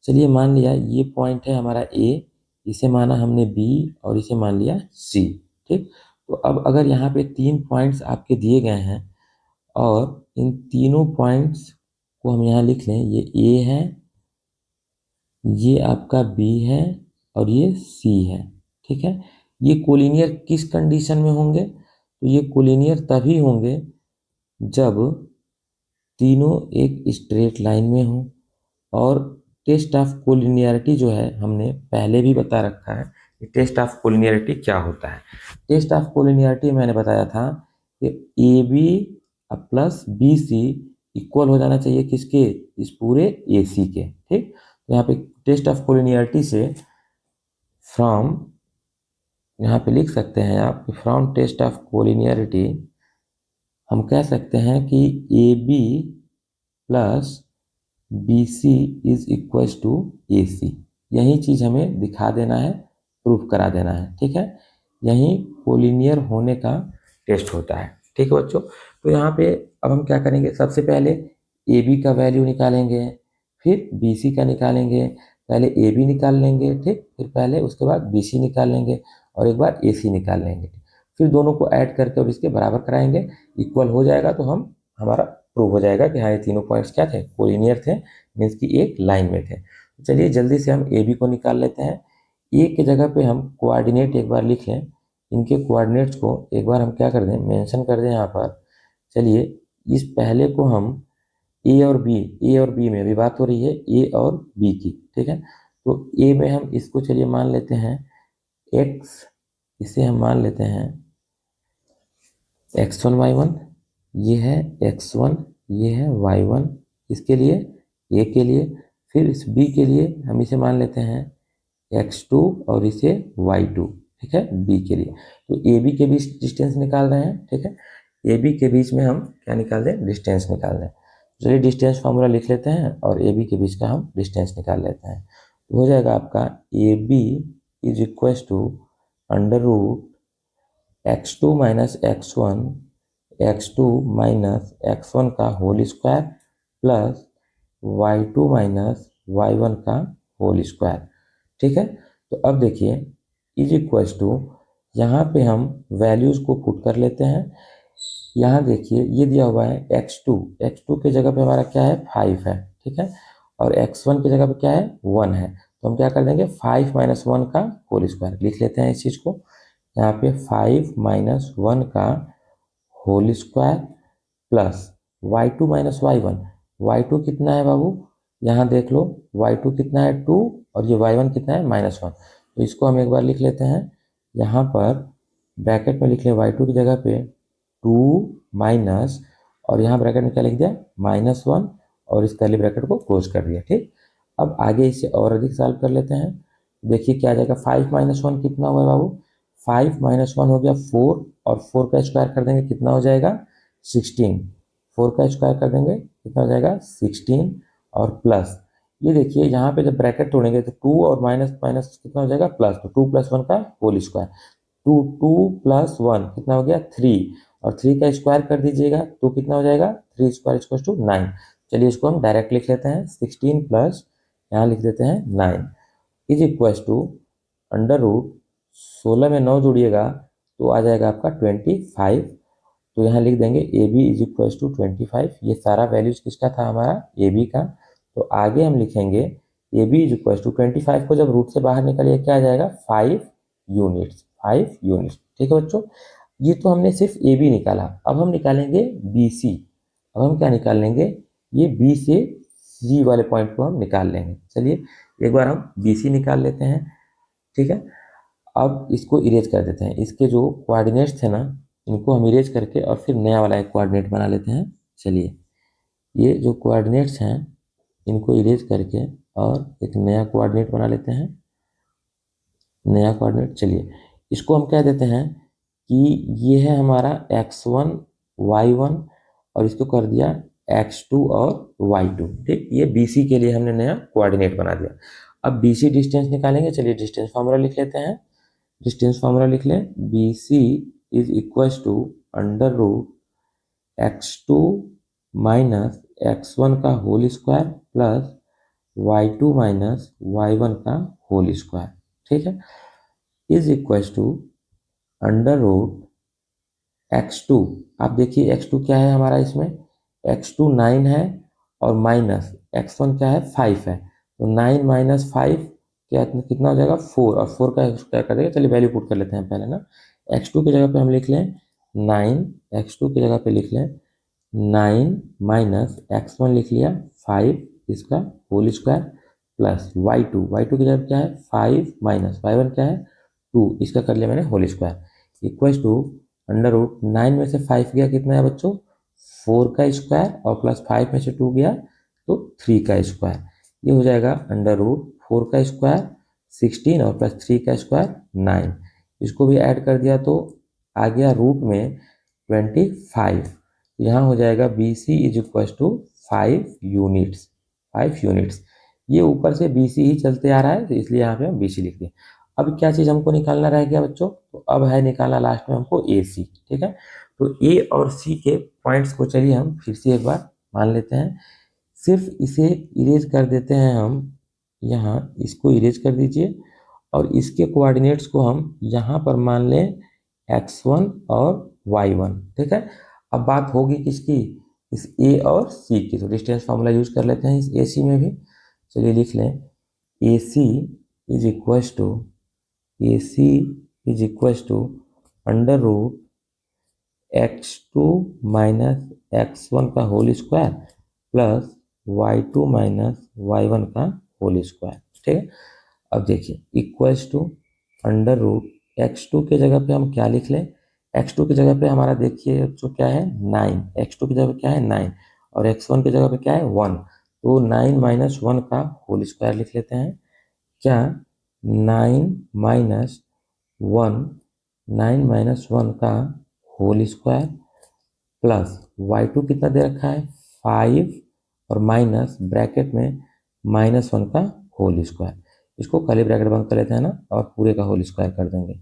चलिए मान लिया ये पॉइंट है हमारा ए, इसे माना हमने बी और इसे मान लिया सी। ठीक, तो अब अगर यहाँ पे 3 पॉइंट्स आपके दिए गए हैं और इन तीनों पॉइंट्स को हम यहाँ लिख लें, ये ए है, ये आपका बी है और ये सी है। ठीक है, ये कोलिनियर किस कंडीशन में होंगे, तो ये कोलिनियर तभी होंगे जब तीनों एक स्ट्रेट लाइन में हो। और टेस्ट ऑफ कोलिनियरिटी जो है हमने पहले भी बता रखा है कि टेस्ट ऑफ कोलिनियरिटी क्या होता है। टेस्ट ऑफ कोलिनियरिटी मैंने बताया था कि A B plus B c equal हो जाना चाहिए किसके, इस पूरे ए सी के। ठीक, तो यहाँ पे टेस्ट ऑफ कोलिनियरिटी से फ्रॉम, यहाँ पे लिख सकते हैं आप फ्रॉम टेस्ट ऑफ कोलिनियरिटी हम कह सकते हैं कि A B plus B C is equal to A C. यही चीज हमें दिखा देना है, प्रूफ करा देना है। ठीक है, यही कोलिनियर होने का टेस्ट होता है। ठीक है बच्चों, तो यहाँ पे अब हम क्या करेंगे, सबसे पहले ए बी का वैल्यू निकालेंगे, फिर बी सी का निकालेंगे। पहले ए बी निकाल लेंगे, ठीक, फिर पहले उसके बाद बी सी निकाल लेंगे और एक बार ए सी निकाल लेंगे। फिर दोनों को ऐड करके और इसके बराबर कराएंगे, इक्वल हो जाएगा तो हम हमारा प्रूव हो जाएगा कि हाँ ये तीनों पॉइंट्स क्या थे, कोलिनियर थे, मीन्स कि एक लाइन में थे। चलिए जल्दी से हम ए बी को निकाल लेते हैं। ए के जगह पे हम कोऑर्डिनेट एक बार लिख लें, इनके कोऑर्डिनेट्स को एक बार हम क्या कर दें, मेंशन कर दें यहाँ पर। चलिए इस पहले को हम ए और बी में अभी बात हो रही है ए और बी की। ठीक है, तो ए में हम इसको चलिए मान लेते हैं एक्स, इसे हम मान लेते हैं x1 y1, ये है x1, ये है y1 इसके लिए, a के लिए। फिर इस b के लिए हम इसे मान लेते हैं x2 और इसे y2। ठीक है, b के लिए तो ab के बीच डिस्टेंस निकाल रहे हैं। ठीक है, ab के बीच में हम क्या निकाल दें, डिस्टेंस निकाल दें। चलिए डिस्टेंस फार्मूला लिख लेते हैं और ab के बीच का हम डिस्टेंस निकाल लेते हैं। तो हो जाएगा आपका ab is equal to under root x2 minus x1 minus x1 का whole square plus y2 minus y1 का होल स्क्वायर। ठीक है, तो अब देखिए इज इक्वल टू, यहाँ पे हम वैल्यूज को पुट कर लेते हैं। यहाँ देखिए ये दिया हुआ है x2 के जगह पे हमारा क्या है, 5 है। ठीक है, और x1 की जगह पे क्या है, 1 है। तो हम क्या कर देंगे, 5 माइनस 1 का होल स्क्वायर लिख लेते हैं इस चीज को। यहाँ पे 5 माइनस 1 का whole square plus y2 minus y1 कितना है बाबू, यहाँ देख लो y2 कितना है 2 और ये y1 कितना है -1। तो इसको हम एक बार लिख लेते हैं, यहाँ पर ब्रैकेट में लिख ले y2 की जगह पे 2 माइनस, और यहाँ ब्रैकेट में क्या लिख दिया -1 और इस कर्ली ब्रैकेट को क्लोज कर दिया। ठीक, अब आगे इसे और अधिक सॉल्व कर लेते हैं। देखिए क्या आ जाएगा, 5 माइनस 1 कितना हुआ है बाबू, 5 माइनस 1 हो गया 4 और 4 का स्क्वायर कर देंगे कितना हो जाएगा 16। 4 का स्क्वायर कर देंगे कितना हो जाएगा 16 और प्लस, ये देखिए यहाँ पे जब ब्रैकेट तोड़ेंगे तो 2 और माइनस माइनस कितना हो जाएगा प्लस, तो 2 प्लस 1 का होल स्क्वायर, 2 प्लस 1 कितना हो गया 3 और 3 का स्क्वायर कर दीजिएगा तो कितना हो जाएगा 3 स्क्वायर इक्वल टू 9। चलिए इसको हम डायरेक्ट लिख लेते हैं, 16 प्लस यहाँ लिख देते हैं 9 is equal to under root 16 में 9 जोड़िएगा तो आ जाएगा आपका 25। तो यहाँ लिख देंगे a B is equal to 25। ये सारा वैल्यूज किसका था, हमारा ए बी का। तो आगे हम लिखेंगे a B is equal to 25 को जब रूट से बाहर निकलिए क्या आ जाएगा 5 यूनिट्स, 5 यूनिट्स। ठीक है बच्चों, ये तो हमने सिर्फ ए बी निकाला। अब हम निकालेंगे बी सी। अब हम क्या निकाल लेंगे, ये बी से सी वाले पॉइंट को हम निकाल लेंगे। चलिए एक बार हम बी सी निकाल लेते हैं। ठीक है, अब इसको इरेज कर देते हैं, इसके जो कोऑर्डिनेट्स थे ना इनको हम इरेज करके और फिर नया वाला एक कोऑर्डिनेट बना लेते हैं। चलिए ये जो कोऑर्डिनेट्स हैं इनको इरेज करके और एक नया कोऑर्डिनेट बना लेते हैं, नया कोऑर्डिनेट। चलिए इसको हम कह देते हैं कि ये है हमारा x1 y1 और इसको कर दिया x2 और y2। ठीक, ये BC के लिए हमने नया कोऑर्डिनेट बना दिया। अब BC डिस्टेंस निकालेंगे। चलिए डिस्टेंस फार्मूला लिख लेते हैं। डिस्टेंस फार्मूला लिख लें। BC is equal to under root x2 minus x1 का whole square plus y2 minus y1 का होल स्क्वायर। ठीक है, is equal to under root x2। आप देखिए x2 क्या है हमारा, इसमें x2 9 है और माइनस x1 क्या है 5 है, तो 9 माइनस 5 क्या कितना हो जाएगा 4, और 4 का स्क्वायर कर देगा। चलिए वैल्यू पुट कर लेते हैं पहले ना। x2 की जगह पे हम लिख लें 9, x2 की जगह पे लिख लें 9 माइनस x1 लिख लिया 5 इसका होल स्क्वायर प्लस y2 की जगह क्या है 5 माइनस y1 क्या है 2, इसका कर लिया मैंने whole square equal to under root 9 में से 5 गया कितना है बच्चों 4 का स्क्वायर और प्लस 5 में से 2 गया तो 3 का स्क्वायर। ये हो जाएगा अंडर रूट 4 का स्क्वायर 16 और प्लस 3 का स्क्वायर 9। इसको भी ऐड कर दिया तो आ गया रूट में 25। यहाँ हो जाएगा BC is equal to 5 units. 5 units, ये ऊपर से BC ही चलते आ रहा है तो इसलिए यहाँ पे हम BC लिख दिए। अब क्या चीज़ हमको निकालना रह गया बच्चों, तो अब है निकालना लास्ट में हमको AC। ठीक है, तो A और C के पॉइंट्स को चलिए हम फिर से एक बार मान लेते हैं। सिर्फ इसे इरेज कर देते हैं हम, यहाँ इसको इरेज कर दीजिए और इसके कोऑर्डिनेट्स को हम यहाँ पर मान लें x1 और y1। ठीक है, अब बात होगी किसकी, इस A और C की, तो डिस्टेंस फार्मूला यूज कर लेते हैं इस AC में भी। चलिए लिख लें AC is equal to under root x2 minus x1 का whole square plus y2 minus y1 का होल स्क्वायर। ठीक है, अब देखिए equals to under root x2 के जगह पे हम क्या लिख लें, x2 की जगह पे हमारा देखिए जो क्या है 9, x2 की जगह पे क्या है 9 और x1 की जगह पे क्या है 1, तो 9 माइनस 1 का होल स्क्वायर लिख लेते हैं। क्या 9 माइनस 1, 9 माइनस 1 का होल स्क्वायर प्लस y2 कितना दे रखा है 5 और माइनस ब्रैकेट में -1 का होल स्क्वायर। इसको कर्ली ब्रैकेट बंद कर लेते हैं ना और पूरे का होल स्क्वायर कर देंगे।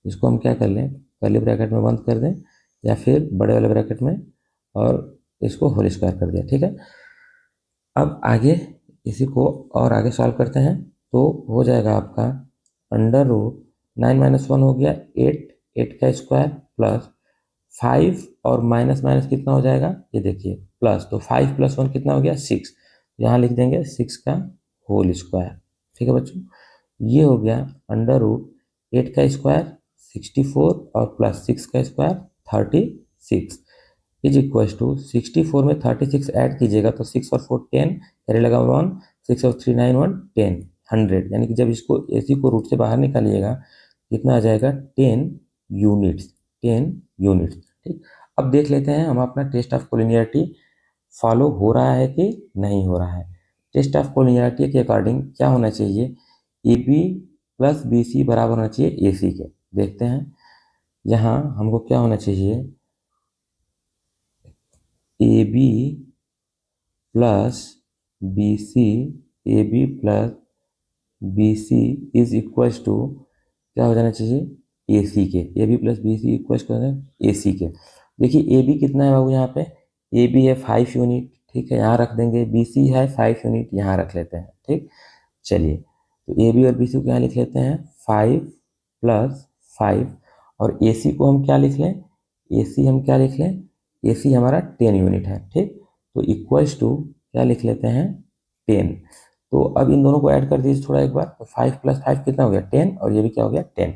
इसको हम क्या कर लें, कर्ली ब्रैकेट में बंद कर दें या फिर बड़े वाले ब्रैकेट में और इसको होल स्क्वायर कर दिया। ठीक है, अब आगे इसी को और आगे सॉल्व करते हैं तो हो जाएगा आपका अंडर रूट 9 माइनस 1 हो गया 8, 8 का स्क्वायर प्लस 5 और माइनस माइनस कितना हो जाएगा ये देखिए प्लस, तो 5 प्लस 1 कितना हो गया 6, यहाँ लिख देंगे 6 का होल स्क्वायर। ठीक है बच्चों, ये हो गया अंडर रूट 8 का स्क्वायर 64 और प्लस 6 का स्क्वायर 36 इज इक्वल टू 64 में 36 ऐड कीजिएगा तो 6 और 4 10, कैरी लगा 1, 6 और 3 9 1 10, 100, यानी कि जब इसको AC को रूट से बाहर निकालिएगा कितना आ जाएगा 10 यूनिट्स, 10 यूनिट्स। ठीक, अब देख लेते हैं हम अपना टेस्ट ऑफ कोलिनियरिटी फॉलो हो रहा है कि नहीं हो रहा है। टेस्ट ऑफ कोलिनियरिटी के अकॉर्डिंग क्या होना चाहिए, AB प्लस BC बराबर होना चाहिए AC के। देखते हैं यहाँ हमको क्या होना चाहिए, AB plus BC, AB plus BC is equal to क्या हो जाना चाहिए AC के, AB plus BC equal to AC के। देखिए AB कितना है बाबू यहाँ पे, AB है 5 यूनिट। ठीक है, यहाँ रख देंगे, BC है 5 यूनिट, यहाँ रख लेते हैं। ठीक, चलिए तो AB और BC को यहाँ लिख लेते हैं 5 प्लस 5 और AC को हम क्या लिख लें, AC हम क्या लिख लें, AC हमारा 10 यूनिट है। ठीक, तो इक्वल्स टू क्या लिख लेते हैं 10। तो अब इन दोनों को ऐड कर दीजिए थोड़ा एक बार, तो 5 प्लस 5 कितना हो गया 10 और ये भी क्या हो गया 10,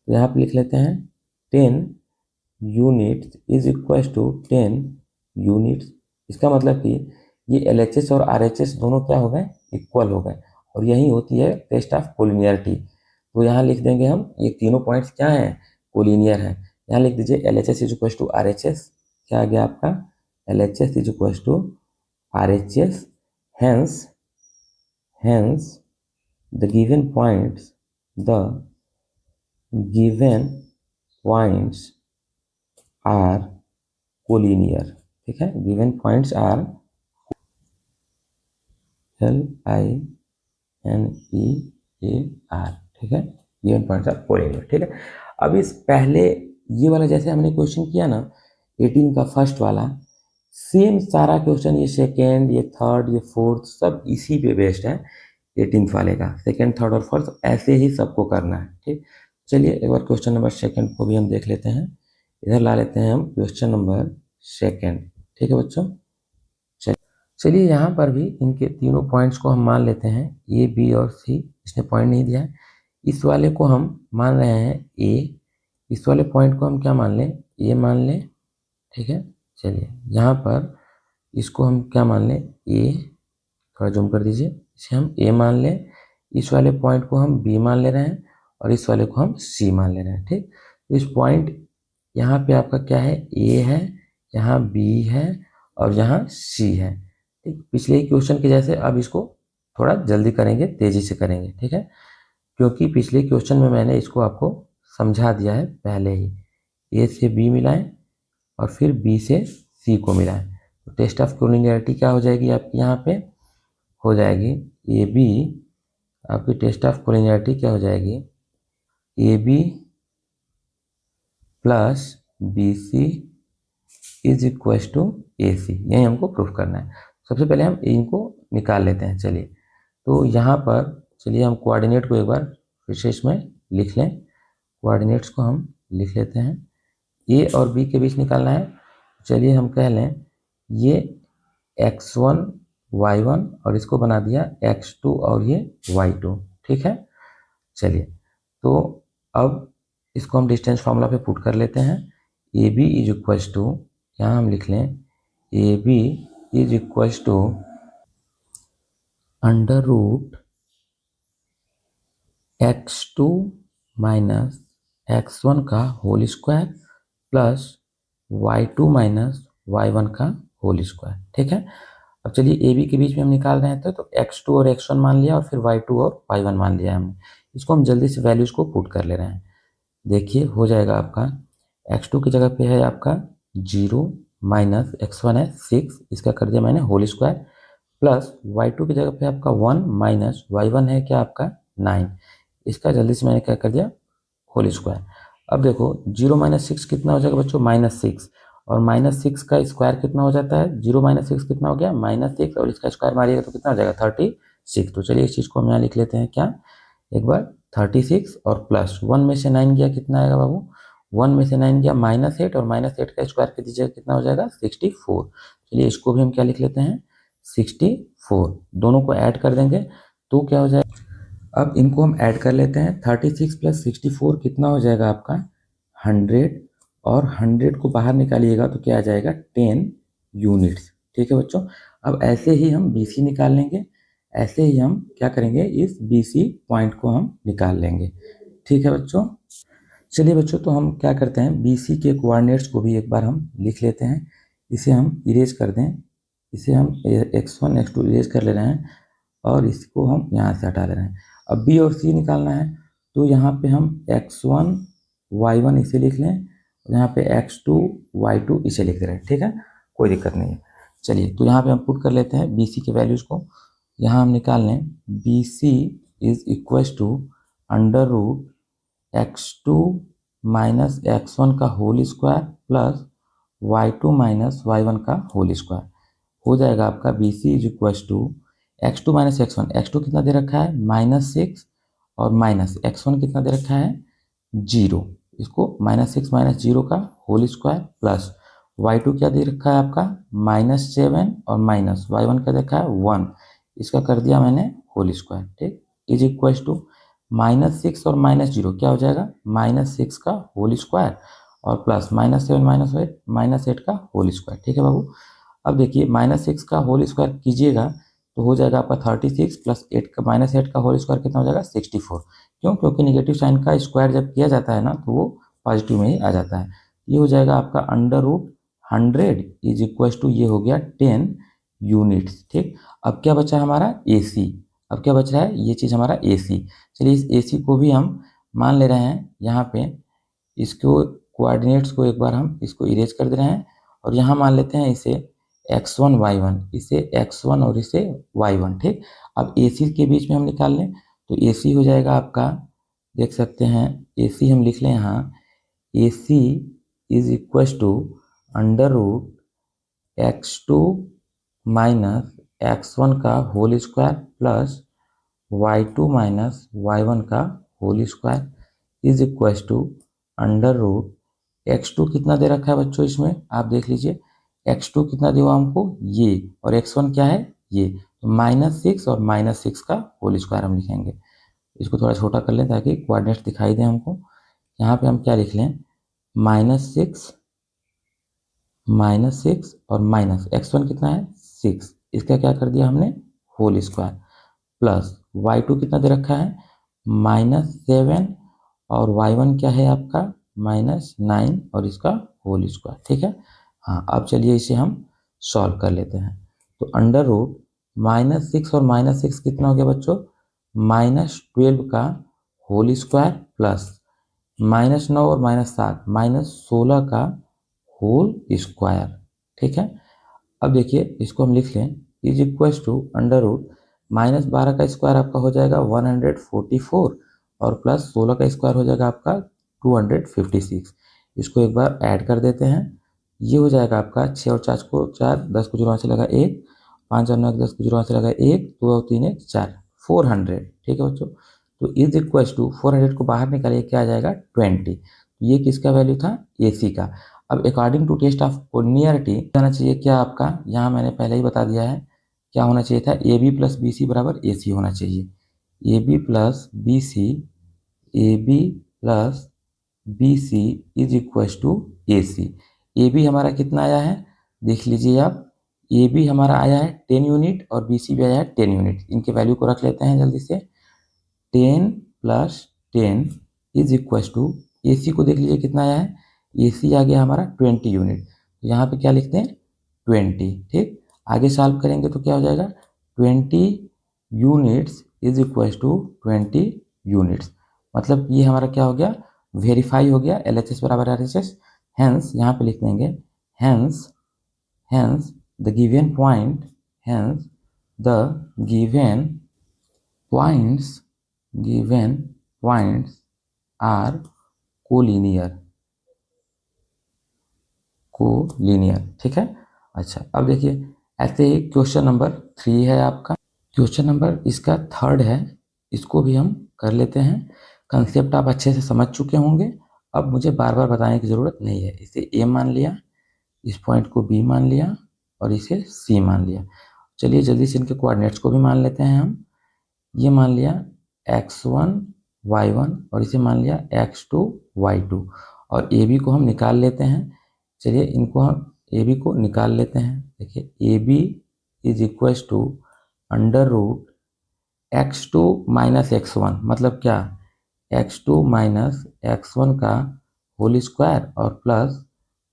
तो यहाँ पे लिख लेते हैं 10 units is equal to 10 units. इसका मतलब कि ये LHS और RHS दोनों क्या हो गए इक्वल हो गए और यही होती है टेस्ट ऑफ कोलिनियरिटी। तो यहाँ लिख देंगे हम ये तीनों पॉइंट्स क्या हैं कोलिनियर हैं। यहाँ लिख दीजिए LHS is equal to RHS, क्या आ गया आपका LHS is equal to RHS, hence the given points, the given points are collinear, ठीक है, गिवन पॉइंट्स आर LINEAR, ठीक है, गिवन पॉइंट्स आर कोलिनियर, ठीक है। अब इस पहले ये वाला जैसे हमने क्वेश्चन किया ना 18 का फर्स्ट वाला, सेम सारा क्वेश्चन ये सेकेंड, ये थर्ड, ये फोर्थ सब इसी पे बेस्ड है। 18th वाले का सेकेंड, थर्ड और फोर्थ ऐसे ही सबको करना है, ठीक। चलिए एक बार क्वेश्चन नंबर सेकेंड को भी हम देख लेते हैं। इधर ला लेते हैं हम क्वेश्चन नंबर सेकेंड, ठीक है बच्चों। चलिए यहाँ पर भी इनके तीनों पॉइंट्स को हम मान लेते हैं, ए बी और सी। इसने पॉइंट नहीं दिया है, इस वाले को हम मान रहे हैं ए, इस वाले पॉइंट को हम क्या मान लें, ए मान लें, ठीक है। चलिए यहाँ पर इसको हम क्या मान लें, ए, थोड़ा जूम कर दीजिए, इसे हम ए मान लें, इस वाले पॉइंट को हम बी मान ले रहे हैं और इस वाले को हम सी मान ले रहे हैं, ठीक। तो इस पॉइंट यहाँ पे आपका क्या है, ए है, यहाँ बी है और यहाँ सी है, ठीक। पिछले क्वेश्चन के जैसे अब इसको थोड़ा जल्दी करेंगे, तेजी से करेंगे, ठीक है, क्योंकि पिछले क्वेश्चन में मैंने इसको आपको समझा दिया है पहले ही। ए से बी मिलाएं और फिर बी से सी को मिलाएं, तो टेस्ट ऑफ कोलिनियरिटी क्या हो जाएगी आपकी, यहाँ पे हो जाएगी ए बी, आपकी टेस्ट ऑफ कोलिनियरिटी क्या हो जाएगी, A B plus B C is equal to A C, यही हमको प्रूफ करना है। सबसे पहले हम इनको निकाल लेते हैं। चलिए तो यहाँ पर चलिए हम कोऑर्डिनेट को एक बार फिर से इसमें लिख लें, कोऑर्डिनेट्स को हम लिख लेते हैं। ए और बी के बीच निकालना है, चलिए हम कह लें ये x1 y1 और इसको बना दिया x2 और ये y2, ठीक है। चलिए तो अब इसको हम डिस्टेंस फार्मूला पे पुट कर लेते हैं। A B is equal to, यहाँ हम लिख लें A B is equal to under root x2 minus x1 का whole square plus y2 minus y1 का होल स्क्वायर, ठीक है। अब चलिए ए बी के बीच में हम निकाल रहे थे, तो x2 और x1 मान लिया और फिर y2 और y1 मान लिया हमने। इसको हम जल्दी से वैल्यूज को पुट कर ले रहे हैं। देखिए हो जाएगा आपका x2 की जगह पे है आपका 0 माइनस x1 है 6, इसका कर दिया मैंने होल स्क्वायर, प्लस y2 की जगह पे आपका 1 माइनस y1 है क्या आपका 9, इसका जल्दी से मैंने क्या कर दिया होल स्क्वायर। अब देखो 0 माइनस 6 कितना हो जाएगा बच्चों, -6, और -6 का स्क्वायर कितना हो जाता है, 0 माइनस 6 कितना हो गया -6, और इसका स्क्वायर मारिएगा तो कितना हो जाएगा 36। तो चलिए इस चीज़ को हम यहाँ लिख लेते हैं क्या, एक बार 36 और प्लस 1 में से 9 गया कितना आएगा बाबू, 1 में से 9 गया -8, और -8 का स्क्वायर कर दीजिएगा कितना हो जाएगा 64। चलिए इसको भी हम क्या लिख लेते हैं 64, दोनों को ऐड कर देंगे तो क्या हो जाएगा, अब इनको हम ऐड कर लेते हैं। 36 प्लस 64 कितना हो जाएगा आपका 100, और 100 को बाहर निकालिएगा तो क्या आ जाएगा 10 यूनिट्स, ठीक है बच्चों। अब ऐसे ही हम BC निकाल लेंगे, ऐसे ही हम क्या करेंगे इस BC पॉइंट को हम निकाल लेंगे, ठीक है बच्चों। चलिए बच्चों तो हम क्या करते हैं BC के कोऑर्डिनेट्स को भी एक बार हम लिख लेते हैं, इसे हम इरेज कर दें, इसे हम x1 x2 इरेज कर ले रहे हैं और इसको हम यहाँ से हटा ले रहे हैं। अब B और C निकालना है, तो यहाँ पे हम x1 y1 इसे लिख लें, यहाँ पे x2 y2 इसे लिख दे रहे हैं, ठीक है, कोई दिक्कत नहीं है। चलिए तो यहाँ पे हम पुट कर लेते हैं BC के वैल्यूज़ को, यहाँ हम निकाल लें BC is equal to under root x2 minus x1 का whole square plus y2 minus y1 का होल स्क्वायर, हो जाएगा आपका BC is equal to x2 minus x1, x2 कितना दे रखा है -6, और माइनस x1 कितना दे रखा है 0, इसको -6 माइनस 0 का होल स्क्वायर प्लस y2 क्या दे रखा है आपका -7, और माइनस y1 का देखा है 1, इसका कर दिया मैंने होल स्क्वायर, ठीक, इज इक्वल टू -6 और -0 क्या हो जाएगा -6 का होल स्क्वायर और प्लस -7 -8 का होल स्क्वायर, ठीक है बाबू। अब देखिए -6 का होल स्क्वायर कीजिएगा तो हो जाएगा आपका 36 प्लस 8 का -8 का होल स्क्वायर कितना हो जाएगा 64, क्यों, क्योंकि निगेटिव साइन का स्क्वायर जब किया जाता है ना तो वो पॉजिटिव में ही आ जाता है। ये हो जाएगा आपका under root 100 is equal to, ये हो गया 10 यूनिट्स, ठीक। अब क्या बचा हमारा AC, अब क्या बच रहा है ये चीज़ हमारा AC। चलिए इस AC को भी हम मान ले रहे हैं यहाँ पे इसको कोऑर्डिनेट्स को एक बार हम इसको इरेज कर दे रहे हैं और यहाँ मान लेते हैं इसे x1 y1, इसे x1 और इसे y1। ठीक, अब AC के बीच में हम निकाल लें तो AC हो जाएगा आपका, देख सकते हैं AC हम लिख लें यहाँ, AC is equal to under root x2 minus x1 का whole square plus y2 minus y1 का whole square is equal to under root x2 कितना दे रखा है बच्चों, इसमें आप देख लीजिए x2 कितना दिया हमको ये, और x1 क्या है ये, तो -6 और -6 का होल स्क्वायर हम लिखेंगे। इसको थोड़ा छोटा कर लें ताकि कोऑर्डिनेट्स दिखाई दे हमको। यहाँ पे हम क्या लिख लें, -6 और माइनस x1 कितना है 6, इसका क्या कर दिया हमने होल स्क्वायर, प्लस y2 कितना दे रखा है -7 और y1 क्या है आपका -9 और इसका होल स्क्वायर। ठीक है, हाँ अब चलिए इसे हम सॉल्व कर लेते हैं। तो अंडर रूट -6 और -6 कितना हो गया बच्चों, -12 का होल स्क्वायर प्लस -9 और -7 -16 का होल स्क्वायर। ठीक है, अब देखिए इसको हम लिख लें is equal to under root -12 का स्क्वायर आपका हो जाएगा 144 और प्लस 16 का स्क्वायर हो जाएगा आपका 256। इसको एक बार ऐड कर देते हैं, ये हो जाएगा आपका 6 और 4 को 4, 10 को 0 से लगा 1, 5 और 9 10 को 0 से लगा 1, 2 और 3 1 4, 400। ठीक है बच्चों, तो इज इक्वल टू 400 को बाहर निकालिए क्या आ जाएगा 20। ये किसका वैल्यू था AC का। अब according to test of collinearity जाना चाहिए क्या आपका, यहाँ मैंने पहले ही बता दिया है क्या होना चाहिए था, AB प्लस BC बराबर AC होना चाहिए। AB plus BC, AB plus BC is equal to AC। AB हमारा कितना आया है देख लीजिए आप, AB हमारा आया है 10 यूनिट और BC भी आया है 10 यूनिट। इनके वैल्यू को रख लेते हैं जल्दी से, 10 plus 10 is equal to AC को देख लीजिए कितना आया है, AC आ गया हमारा 20 यूनिट, तो यहाँ पे क्या लिखते हैं 20। ठीक, आगे सॉल्व करेंगे तो क्या हो जाएगा 20 units is equal to 20 units, मतलब ये हमारा क्या हो गया वेरीफाई हो गया LHS बराबर RHS। हेंस यहाँ पे लिख देंगे hence hence the given point, hence the given points are collinear. ठीक है, अच्छा अब देखिए ऐसे ही क्वेश्चन नंबर 3 है आपका, क्वेश्चन नंबर इसका 3rd है, इसको भी हम कर लेते हैं। कंसेप्ट आप अच्छे से समझ चुके होंगे, अब मुझे बार बार बताने की ज़रूरत नहीं है। इसे A मान लिया, इस पॉइंट को B मान लिया और इसे C मान लिया। चलिए जल्दी से इनके कोऑर्डिनेट्स को भी मान लेते हैं हम। ये मान लिया x1 y1 और इसे मान लिया x2 y2 और AB को हम निकाल लेते हैं। चलिए इनको हम AB को निकाल लेते हैं। देखिए AB is equal to under root x2 minus x1, मतलब क्या x2 माइनस x1 का होल स्क्वायर और प्लस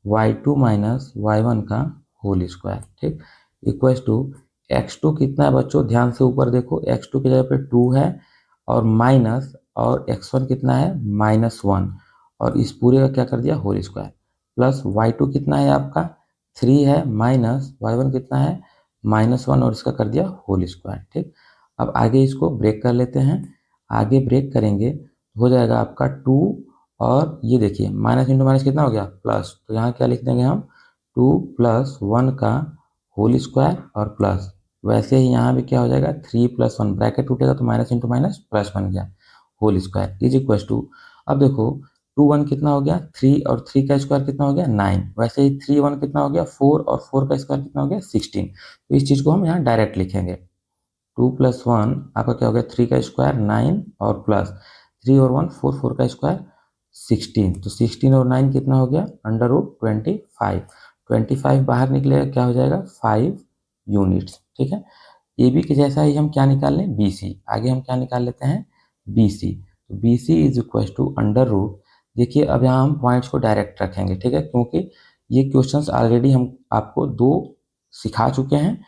y2 माइनस y1 का होल स्क्वायर। ठीक, इक्वल टू x2 कितना है बच्चों, ध्यान से ऊपर देखो, x2 की जगह पे 2 है और माइनस, और x1 कितना है -1 और इस पूरे का क्या कर दिया होल स्क्वायर, प्लस y2 कितना है आपका 3 है माइनस y1 कितना है -1 और इसका कर दिया होल स्क्वायर। ठीक, अब आगे इसको ब्रेक कर लेते हैं, आगे ब्रेक करेंगे हो जाएगा आपका 2 और ये देखिए माइनस इंटू माइनस कितना हो गया प्लस, तो यहाँ क्या लिख देंगे हम 2 + 1 का होल स्क्वायर और प्लस, वैसे ही यहाँ भी क्या हो जाएगा 3 + 1, ब्रैकेट टूटेगा तो माइनस इंटू माइनस प्लस बन गया whole square is equal to, अब देखो 2 1 कितना हो गया 3 और 3 का स्क्वायर कितना हो गया 9, वैसे ही 3 1 कितना हो गया 4 और 4 का स्क्वायर कितना हो गया 16। तो इस चीज़ को हम यहाँ डायरेक्ट लिखेंगे 2 + 1 आपका क्या हो गया 3 का स्क्वायर 9 और प्लस 3 और 1 4, 4 का स्क्वायर 16, तो 16 और 9 कितना हो गया अंडर रूट 25 बाहर निकलेगा क्या हो जाएगा 5 यूनिट्स। ठीक है, AB के जैसा ही हम क्या निकाल लें BC, आगे हम क्या निकाल लेते हैं BC, तो BC is equal to under root, देखिए अब यहाँ हम पॉइंट्स को डायरेक्ट रखेंगे। ठीक है, क्योंकि ये क्वेश्चंस ऑलरेडी हम आपको 2 सिखा चुके हैं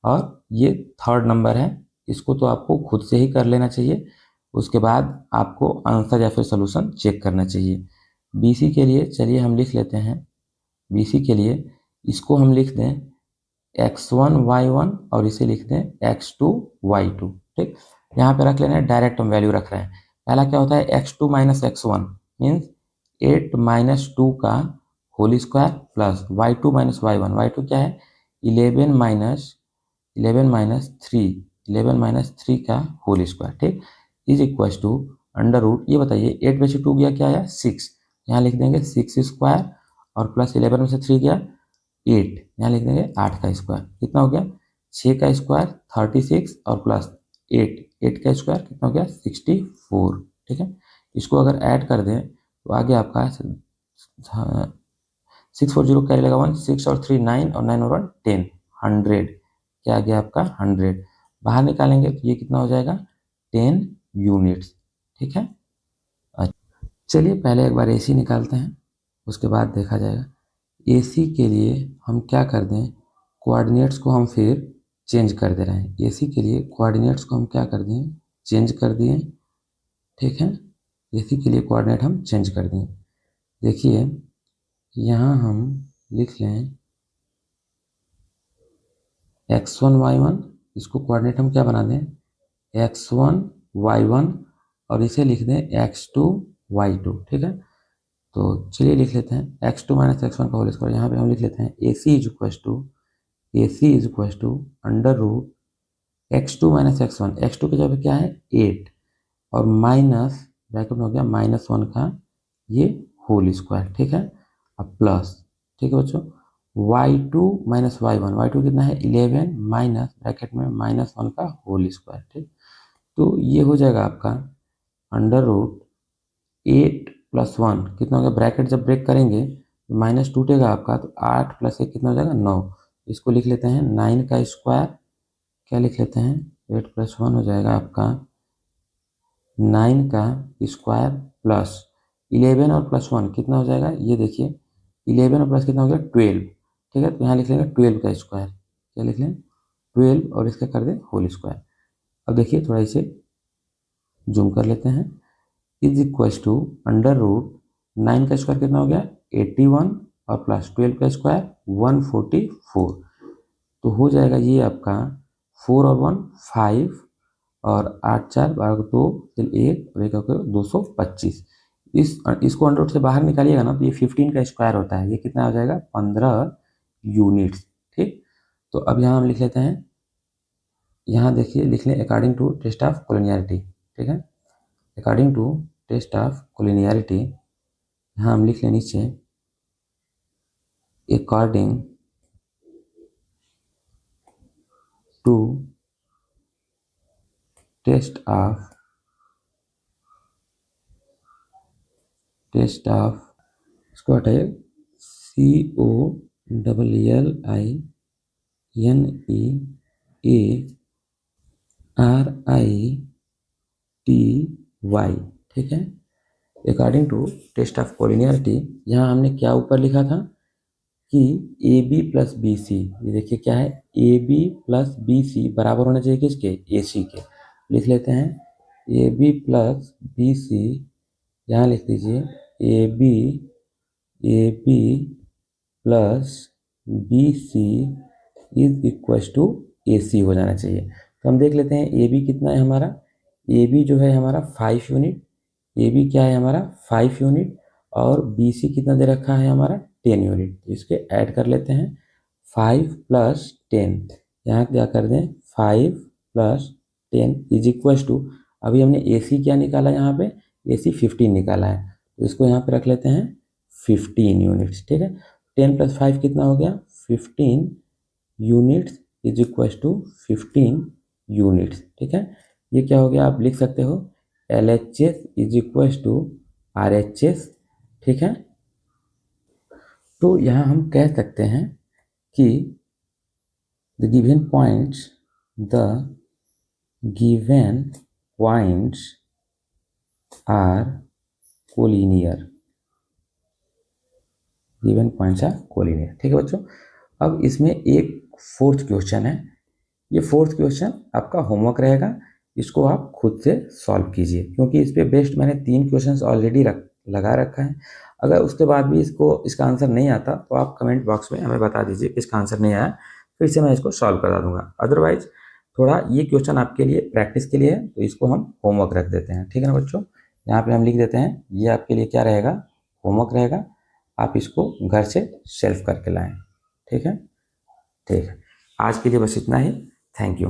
और ये 3rd नंबर है, इसको तो आपको खुद से ही कर लेना चाहिए, उसके बाद आपको आंसर या फिर सोल्यूशन चेक करना चाहिए। BC के लिए चलिए हम लिख लेते हैं। BC के लिए इसको हम लिख दें x1 y1 और इसे लिख दें x2 y2। ठीक, यहाँ पे रख लेना है, डायरेक्ट हम वैल्यू रख रहे हैं। पहला क्या होता है, x2 minus x1 means 8 minus 2 का whole square plus y2 minus y1, y2 क्या है 11 माइनस 3 का होल स्क्वायर। ठीक, is equal to under root, ये बताइए 8 में से 2 गया क्या आया 6, यहाँ लिख देंगे 6 स्क्वायर और प्लस 11 में से 3 गया 8, यहाँ लिख देंगे 8 का स्क्वायर, कितना हो गया 6 का स्क्वायर 36 और प्लस 8 का स्क्वायर कितना हो गया 64। ठीक है, इसको अगर ऐड कर दें तो आगे आपका 640 कैरी लगा 1, 6 और 3 9 और 9 और 1 10, 100, क्या आ गया आपका 100। बाहर निकालेंगे तो ये कितना हो जाएगा 10 यूनिट्स। ठीक है, चलिए पहले एक बार AC निकालते हैं, उसके बाद देखा जाएगा। AC के लिए हम क्या कर दें, कोऑर्डिनेट्स को हम फिर चेंज कर दे रहे हैं। AC के लिए कोऑर्डिनेट्स को हम क्या कर दिए, चेंज कर दिए। ठीक है, AC के लिए कोऑर्डिनेट हम चेंज कर दिए। देखिए यहाँ हम लिख लें x1 y1, इसको कोऑर्डिनेट हम क्या बना दें x1 y1 और इसे लिख दें x2 y2। ठीक है, तो चलिए लिख लेते हैं x2 माइनस x1 का होल स्क्वायर, यहाँ पे हम लिख लेते हैं AC is equal to under root x2 minus x1 की जगह क्या है 8 और माइनस ब्रैकेट में हो गया -1 का ये होल स्क्वायर। ठीक है, अब प्लस, ठीक है बच्चों, y2 माइनस y1 कितना है 11 माइनस ब्रैकेट में -1 का होल स्क्वायर। ठीक, तो ये हो जाएगा आपका अंडर रूट 8 प्लस 1 कितना हो गया, ब्रैकेट जब ब्रेक करेंगे माइनस टूटेगा आपका, तो 8 प्लस 1 कितना हो जाएगा 9। इसको लिख लेते हैं 9 का स्क्वायर, क्या लिख लेते हैं 8 प्लस 1 हो जाएगा आपका 9 का स्क्वायर प्लस 11 और प्लस 1 कितना हो जाएगा, ये देखिए 11 और प्लस कितना हो गया 12। ठीक है, तो यहाँ लिख लेंगे 12 का स्क्वायर, क्या लिख लें 12 और इसका कर दें होल स्क्वायर। अब देखिए थोड़ा इसे जूम कर लेते हैं, is equal to under root 9 का स्क्वायर कितना हो गया 81 और प्लस 12 का स्क्वायर 144, तो हो जाएगा ये आपका 4 और 1 5 और 8 4 12 2 1 और 1 225। इसको अंडर रूट से बाहर निकालिएगा ना तो ये 15 का स्क्वायर होता है, ये कितना हो जाएगा 15 यूनिट्स। ठीक, तो अब यहाँ हम लिख लेते हैं, यहाँ देखिए लिख लें according to test of collinearity. ठीक है, according to test of collinearity, यहाँ हम लिख लें नीचे अकॉर्डिंग टू टेस्ट ऑफ इसको हटाइए COLLINEARITY। ठीक है, according to test of collinearity, यहाँ हमने क्या ऊपर लिखा था कि AB प्लस BC, ये देखिए क्या है AB प्लस BC बराबर होना चाहिए किसके AC के, लिख लेते हैं AB प्लस BC, यहाँ लिख दीजिए AB plus BC is equal to AC हो जाना चाहिए। तो हम देख लेते हैं AB कितना है हमारा, AB जो है हमारा 5 यूनिट, AB क्या है हमारा 5 यूनिट और BC कितना दे रखा है हमारा 10 यूनिट, इसके ऐड कर लेते हैं 5 प्लस 10, यहाँ क्या कर दें 5 प्लस 10 इज इक्वल टू, अभी हमने AC क्या निकाला यहाँ पे AC 15 निकाला है, तो इसको यहाँ पे रख लेते हैं 15 यूनिट्स। ठीक है, 10 प्लस 5 कितना हो गया 15 units is equal to 15 units. ठीक है, ये क्या हो गया आप लिख सकते हो LHS is equal to RHS। ठीक है, तो यहाँ हम कह सकते हैं कि the given points are collinear, given points are collinear. ठीक है बच्चों, अब इसमें एक फोर्थ क्वेश्चन है, ये फोर्थ क्वेश्चन आपका होमवर्क रहेगा, इसको आप खुद से सॉल्व कीजिए, क्योंकि इस पे बेस्ड मैंने 3 क्वेश्चंस ऑलरेडी लगा रखा है। अगर उसके बाद भी इसका आंसर नहीं आता तो आप कमेंट बॉक्स में हमें बता दीजिए कि इसका आंसर नहीं आया, फिर से मैं इसको सॉल्व करा दूंगा। अदरवाइज थोड़ा ये क्वेश्चन आपके लिए प्रैक्टिस के लिए है, तो इसको हम होमवर्क रख देते हैं। ठीक है ना बच्चों, यहाँ पे हम लिख देते हैं, ये आपके लिए क्या रहेगा, होमवर्क रहेगा। आप इसको घर से सेल्फ करके लाएं। ठीक है, ठीक है। आज के लिए बस इतना ही। Thank you.